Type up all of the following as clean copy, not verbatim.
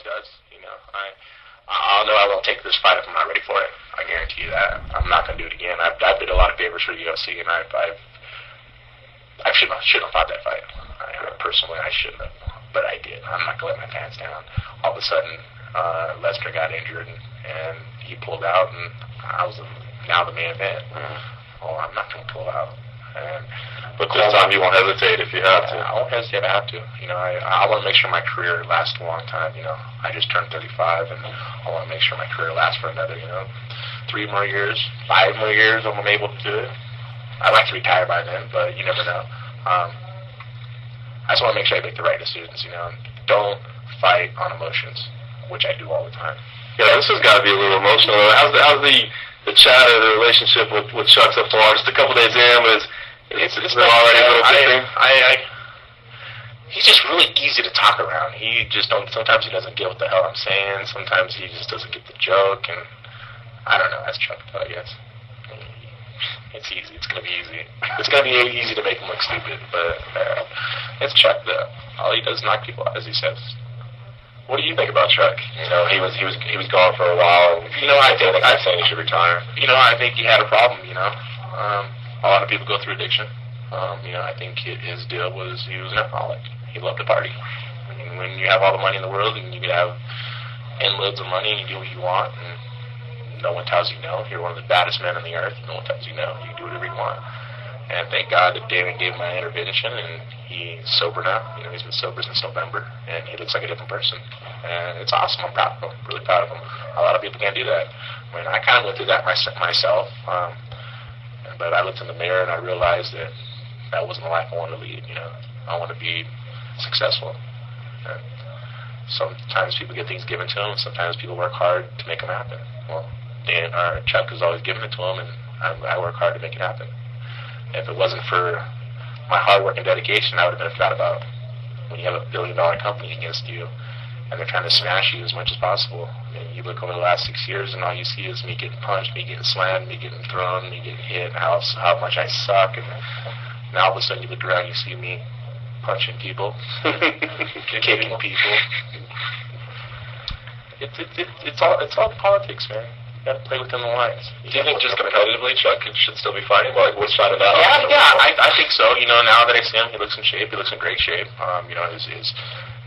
always does. I'll know I won't take this fight if I'm not ready for it. I guarantee you that. I'm not going to do it again. I've did a lot of favors for the UFC, and I shouldn't have fought that fight. Personally, I shouldn't have, but I did. I'm not going to let my pants down. All of a sudden, Lesnar got injured, and he pulled out, and I was now the main event. Well, I'm not going to pull out. But this time you won't hesitate if you have to. I won't hesitate. I have to. I want to make sure my career lasts a long time. I just turned 35, and I want to make sure my career lasts for another, 3 more years, 5 more years. I'm able to do it. I'd like to retire by then, but you never know. I just want to make sure I make the right decisions. Don't fight on emotions, which I do all the time. Yeah, this has got to be a little emotional. How's the chat or the relationship with Chuck so far? Just a couple days in, but it's been already a little different. He's just really easy to talk around. Sometimes he doesn't get what the hell I'm saying. Sometimes he just doesn't get the joke, and I don't know. That's Chuck, though, I guess. It's easy. It's going to be easy. It's going to be easy to make him look stupid, but it's Chuck, though. All he does is knock people out, as he says. What do you think about Chuck? He was gone for a while, and I think he should retire. I think he had a problem. A lot of people go through addiction. I think his deal was he was an alcoholic. He loved to party. When you have all the money in the world and you can have loads of money and you do what you want, and no one tells you no. You're one of the baddest men on the earth. No one tells you no. You can do whatever you want. And thank God that David gave my intervention, and he's sober now. He's been sober since November, and he looks like a different person. And it's awesome. I'm proud of him. Really proud of him. A lot of people can't do that. I kind of went through that myself. But I looked in the mirror and I realized that wasn't the life I wanted to lead. I want to be successful. And sometimes people get things given to them. Sometimes people work hard to make them happen. Well, Chuck has always given it to him, and I work hard to make it happen. If it wasn't for my hard work and dedication, I would have been forgot about. When you have a $1 billion company against you, and they're trying to smash you as much as possible. You look over the last 6 years, and all you see is me getting punched, me getting slammed, me getting thrown, me getting hit, how much I suck. And now all of a sudden you look around, you see me punching people, kicking people. It's all politics, man. You got to play within the lines. Do you think just competitively Chuck should still be fighting? What side of that? Yeah, I think so. Now that I see him, he looks in shape. He looks in great shape.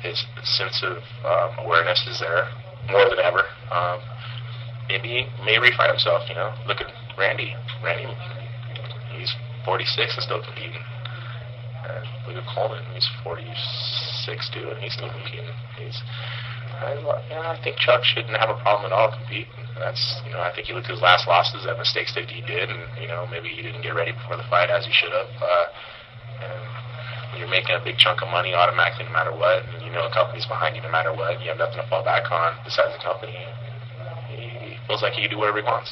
His sense of awareness is there more than ever. Maybe he may refight himself. Look at Randy. He's 46 and still competing. Look at Coleman. He's 46 too, and he's still competing. I think Chuck shouldn't have a problem at all competing. That's I think he looked at his last losses at mistakes that he did, and maybe he didn't get ready before the fight as he should have. You're making a big chunk of money automatically no matter what, and a company's behind you no matter what, you have nothing to fall back on besides the company. He feels like he can do whatever he wants.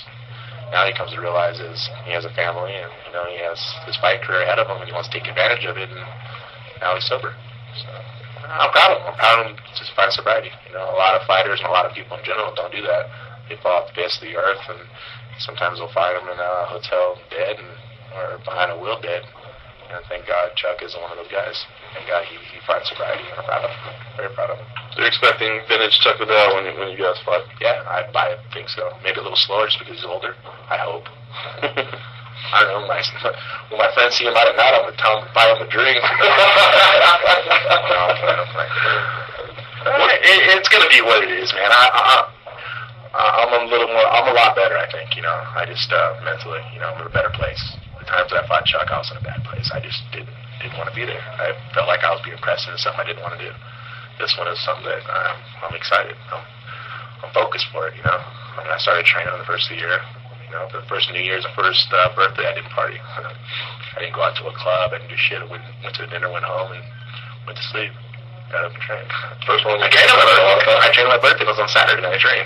Now he comes to realize he has a family, and he has his fight career ahead of him, and he wants to take advantage of it, and now he's sober. So I'm proud of him. I'm proud of him to find sobriety. A lot of fighters and a lot of people in general don't do that. They fall off the face of the earth, and sometimes they'll find them in a hotel dead or behind a wheel dead. And thank God Chuck isn't one of those guys. Thank God he finds sobriety, and I'm proud of him. Very proud of him. So you're expecting vintage Chuck Liddell when you guys fight? Yeah, I think so. Maybe a little slower just because he's older. I hope. I don't know. When my friends see him out at night, I'm going to tell him to buy him a drink. It's going to be what it is, man. I'm a lot better, I think. I just mentally, I'm in a better place. The times that I fought Chuck, I was in a bad place. I just didn't want to be there. I felt like I was being pressed into something I didn't want to do. This one is something that I'm excited. I'm focused for it. I started training the first of the year. The first New Year's, the first birthday, I didn't party. I didn't go out to a club. I didn't do shit. I went to dinner, went home, and went to sleep. Got up and trained. First one. I trained on my birthday. It was on Saturday. I trained.